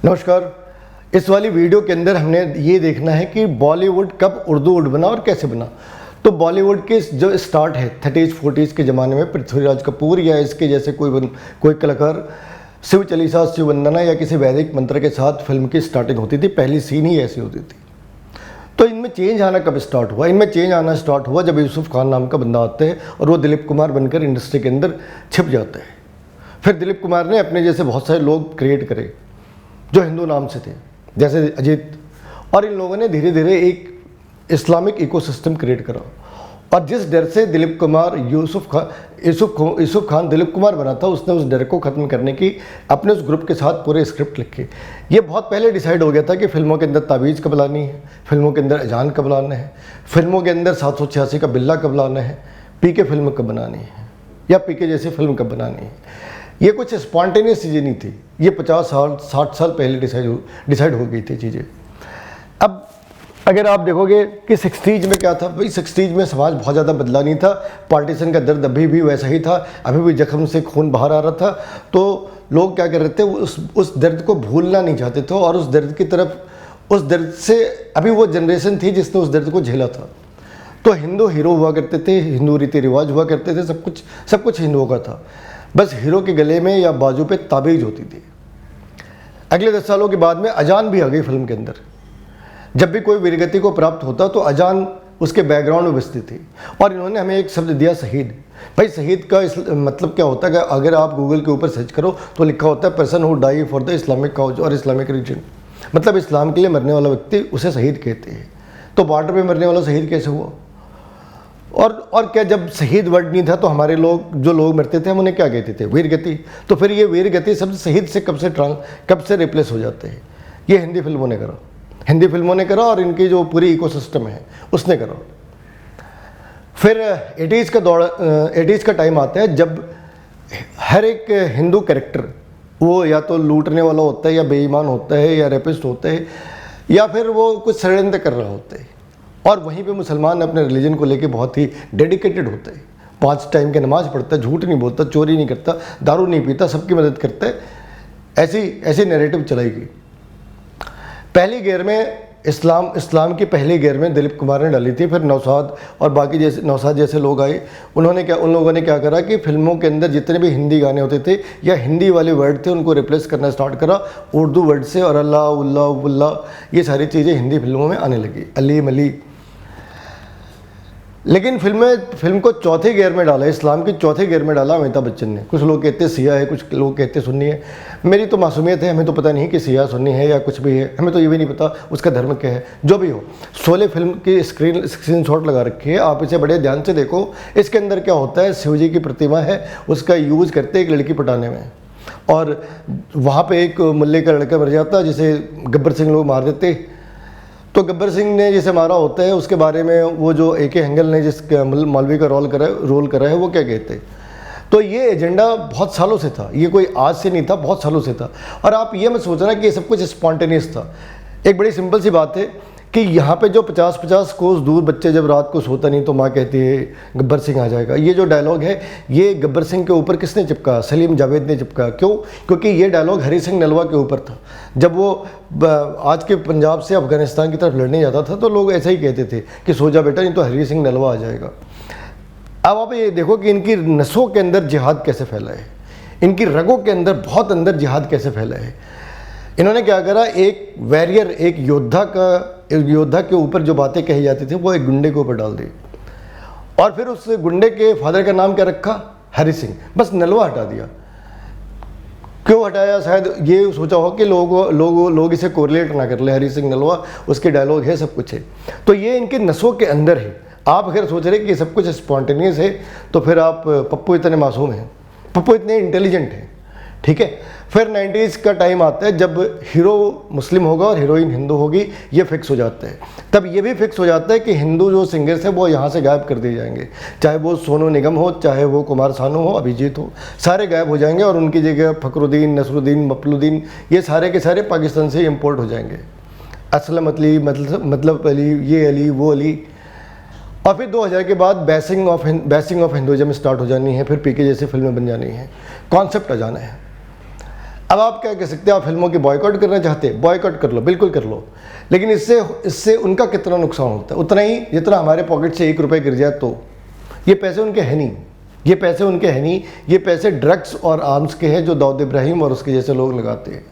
नमस्कार। इस वाली वीडियो के अंदर हमने ये देखना है कि बॉलीवुड कब उर्दूवुड बना और कैसे बना। तो बॉलीवुड के जो स्टार्ट है 30s 40s के ज़माने में पृथ्वीराज कपूर या इसके जैसे कोई कलाकार शिव चालीसा, शिव वंदना या किसी वैदिक मंत्र के साथ फिल्म की स्टार्टिंग होती थी। पहली सीन ही ऐसी होती थी। तो इनमें चेंज आना कब स्टार्ट हुआ? इनमें चेंज आना स्टार्ट हुआ जब यूसुफ खान नाम का बंदा आता है और वो दिलीप कुमार बनकर इंडस्ट्री के अंदर छिप जाता है। फिर दिलीप कुमार ने अपने जैसे बहुत सारे लोग क्रिएट करे जो हिंदू नाम से थे, जैसे अजीत, और इन लोगों ने धीरे धीरे एक इस्लामिक इकोसिस्टम क्रिएट करा। और जिस डर से दिलीप कुमार यूसुफ खान दिलीप कुमार बना था, उसने उस डर को ख़त्म करने की अपने उस ग्रुप के साथ पूरे स्क्रिप्ट लिखे। ये बहुत पहले डिसाइड हो गया था कि फिल्मों के अंदर तावीज़ कब लानी है, फिल्मों के अंदर अजान कब लाना है, फिल्मों के अंदर 786 का बिल्ला कब लाना है, पीके फिल्म कब बनानी है या पीके जैसी फिल्म कब बनानी है। ये कुछ स्पॉन्टेनियस चीज़ें नहीं थी, ये 50 साल 60 साल पहले डिसाइड हो गई थी चीज़ें। अब अगर आप देखोगे कि 60s में क्या था, भाई 60s में समाज बहुत ज़्यादा बदला नहीं था। पार्टीशन का दर्द अभी भी वैसा ही था, अभी भी जख्म से खून बाहर आ रहा था। तो लोग क्या कर रहे थे, उस दर्द को भूलना नहीं चाहते थे और उस दर्द की तरफ, उस दर्द से अभी वो जनरेशन थी जिसने उस दर्द को झेला था। तो हिंदू हीरो हुआ करते थे, हिंदू रीति रिवाज हुआ करते थे, सब कुछ हिंदुओं का था। बस हीरो के गले में या बाजू पे ताबीज़ होती थी। अगले 10 सालों के बाद में अजान भी आ गई फिल्म के अंदर। जब भी कोई वीरगति को प्राप्त होता तो अजान उसके बैकग्राउंड में बजती थी। और इन्होंने हमें एक शब्द दिया, शहीद। भाई शहीद का मतलब क्या होता है? कि अगर आप गूगल के ऊपर सर्च करो तो लिखा होता है person who die for the Islamic cause और इस्लामिक रिलीजन। मतलब इस्लाम के लिए मरने वाला व्यक्ति, उसे शहीद कहते हैं। तो बॉर्डर पे मरने वाला शहीद कैसे हुआ? और क्या, जब शहीद वर्ड नहीं था तो हमारे जो लोग मरते थे हम उन्हें क्या कहते थे? वीरगति। तो फिर ये वीरगति शब्द शहीद से कब से रिप्लेस हो जाते हैं? ये हिंदी फिल्मों ने करा और इनकी जो पूरी इकोसिस्टम है उसने करा। फिर 80s का टाइम आता है जब हर एक हिंदू कैरेक्टर वो या तो लूटने वाला होता है या बेईमान होता है या रेपिस्ट होता है या फिर वो कुछ षड्यंत्र कर रहा होता है। और वहीं पे मुसलमान अपने रिलीजन को लेके बहुत ही डेडिकेटेड होता है। 5 टाइम की नमाज़ पढ़ता है, झूठ नहीं बोलता, चोरी नहीं करता, दारू नहीं पीता, सबकी मदद करता है। ऐसी नैरेटिव चलाएगी। पहली गेयर में इस्लाम की पहली गेयर में दिलीप कुमार ने डाली थी। फिर नौशाद और बाकी नौशाद जैसे लोग आए, उन लोगों ने क्या करा कि फिल्मों के अंदर जितने भी हिंदी गाने होते थे या हिंदी वाले वर्ड थे उनको रिप्लेस करना स्टार्ट करा उर्दू वर्ड से। और अल्लाह उल्लाह उल्लाह ये सारी चीज़ें हिंदी फिल्मों में आने लगी, अली मली। लेकिन फिल्म को चौथे गियर में डाला, इस्लाम की चौथे गियर में डाला अमिताभ बच्चन ने। कुछ लोग कहते हैं सिया है, कुछ लोग कहते हैं सुन्नी है। मेरी तो मासूमियत है, हमें तो पता नहीं कि सिया सुन्नी है या कुछ भी है, हमें तो ये भी नहीं पता उसका धर्म क्या है। जो भी हो, शोले फिल्म की स्क्रीन शॉट लगा रखी है, आप इसे बड़े ध्यान से देखो। इसके अंदर क्या होता है, शिव जी की प्रतिमा है, उसका यूज़ करते एक लड़की पटाने में। और वहाँ पर एक मुल्ले का लड़का मर जाता जिसे गब्बर सिंह लोग मार देते। तो गब्बर सिंह ने जिसे मारा होता है उसके बारे में वो जो AK हंगल ने जिस मौलवी का रोल करा है वो क्या कहते हैं। तो ये एजेंडा बहुत सालों से था, ये कोई आज से नहीं था, बहुत सालों से था। और आप ये मत सोचना कि ये सब कुछ स्पॉन्टेनियस था। एक बड़ी सिंपल सी बात है कि यहाँ पे जो 50-50 कोस दूर बच्चे जब रात को सोता नहीं तो माँ कहती है गब्बर सिंह आ जाएगा। ये जो डायलॉग है ये गब्बर सिंह के ऊपर किसने चिपका? सलीम जावेद ने चिपका। क्यों? क्योंकि ये डायलॉग हरी सिंह नलवा के ऊपर था। जब वो आज के पंजाब से अफगानिस्तान की तरफ लड़ने जाता था तो लोग ऐसा ही कहते थे कि सो जा बेटा, नहीं तो हरी सिंह नलवा आ जाएगा। अब आप ये देखो कि इनकी नसों के अंदर जिहाद कैसे फैला है, इनकी रगों के अंदर बहुत अंदर जिहाद कैसे फैला है। इन्होंने क्या करा, एक वैरियर, एक योद्धा के ऊपर जो बातें कही जाती थी वो एक गुंडे के ऊपर डाल दी। और फिर उस गुंडे के फादर का नाम क्या रखा? हरी सिंह। बस नलवा हटा दिया। क्यों हटाया? शायद ये सोचा हो कि लोग इसे कोरिलेट ना कर ले। हरी सिंह नलवा उसके डायलॉग है, सब कुछ है। तो ये इनके नसों के अंदर है। आप अगर सोच रहे कि सब कुछ स्पॉन्टेनियस है तो फिर आप पप्पू इतने मासूम हैं, पप्पू इतने इंटेलिजेंट हैं, ठीक है। फिर 90s का टाइम आता है जब हीरो मुस्लिम होगा और हीरोइन हिंदू होगी, ये फिक्स हो जाता है। तब ये भी फिक्स हो जाता है कि हिंदू जो सिंगर्स हैं वो यहाँ से गायब कर दिए जाएंगे। चाहे वो सोनू निगम हो, चाहे वो कुमार सानू हो, अभिजीत हो, सारे गायब हो जाएंगे और उनकी जगह फखरुद्दीन, नसरुद्दीन, मफलुद्दीन, ये सारे के सारे पाकिस्तान से इम्पोर्ट हो जाएंगे। असलम अली, मतलब अली, ये अली, वो अली। और फिर 2000 के बाद बैसिंग ऑफ हिंदुइज्म स्टार्ट हो जानी है। फिर पीके जैसी फिल्में बन जानी हैं, कॉन्सेप्ट आ जाना है। अब आप क्या कह सकते हैं, आप फिल्मों की बॉयकॉट करना चाहते हैं, बॉयकॉट कर लो, बिल्कुल कर लो, लेकिन इससे उनका कितना नुकसान होता है? उतना ही जितना हमारे पॉकेट से 1 रुपये गिर जाए। तो ये पैसे उनके हैं नहीं, ये पैसे उनके हैं नहीं, ये पैसे ड्रग्स और आर्म्स के हैं जो दाऊद इब्राहिम और उसके जैसे लोग लगाते हैं।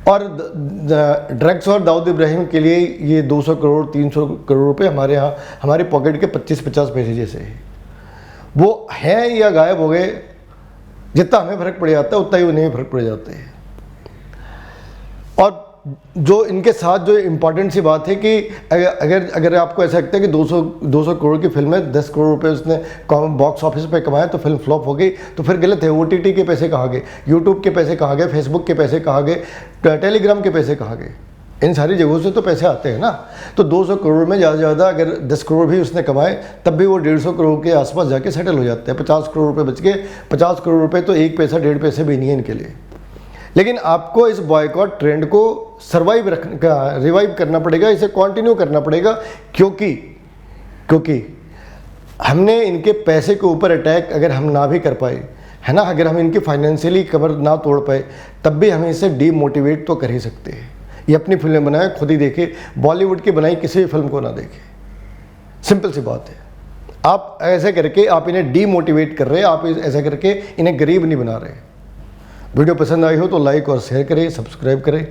और ड्रग्स और दाऊद इब्राहिम के लिए ये 200 करोड़ 300 करोड़ रुपए हमारे यहाँ हमारे पॉकेट के 25-50 पैसे जैसे है। वो हैं या गायब हो गए, जितना हमें फ़र्क पड़ जाता है उतना ही उन्हें फ़र्क पड़ जाता है। और जो इनके साथ जो इम्पॉर्टेंट सी बात है कि अगर आपको ऐसा लगता है कि 200 करोड़ की फिल्म है, 10 करोड़ रुपए उसने बॉक्स ऑफिस पे कमाया तो फिल्म फ्लॉप हो गई, तो फिर गलत है। OTT के पैसे कहाँ गए, यूट्यूब के पैसे कहाँ गए, फेसबुक के पैसे कहाँ गए, टेलीग्राम के पैसे कहाँ गए? इन सारी जगहों से तो पैसे आते हैं ना। तो 200 करोड़ में ज़्यादा से ज़्यादा अगर 10 करोड़ भी उसने कमाए तब भी वो 150 करोड़ के आसपास जाके सेटल हो जाते हैं। 50 करोड़ रुपए बच गए, 50 करोड़ रुपए तो 1 पैसा 1.5 पैसे भी नहीं है इनके लिए। लेकिन आपको इस बॉयकॉट ट्रेंड को रिवाइव करना पड़ेगा, इसे कंटिन्यू करना पड़ेगा, क्योंकि हमने इनके पैसे के ऊपर अटैक अगर हम ना भी कर पाए, है ना, अगर हम इनकी फाइनेंशियली कमर ना तोड़ पाए, तब भी हम इसे डीमोटिवेट तो कर ही सकते हैं। ये अपनी फिल्में बनाए, खुद ही देखे, बॉलीवुड की बनाई किसी भी फिल्म को ना देखे, सिंपल सी बात है। आप ऐसे करके आप इन्हें डीमोटिवेट कर रहे हैं, आप ऐसा करके इन्हें गरीब नहीं बना रहे। वीडियो पसंद आई हो तो लाइक और शेयर करें, सब्सक्राइब करें।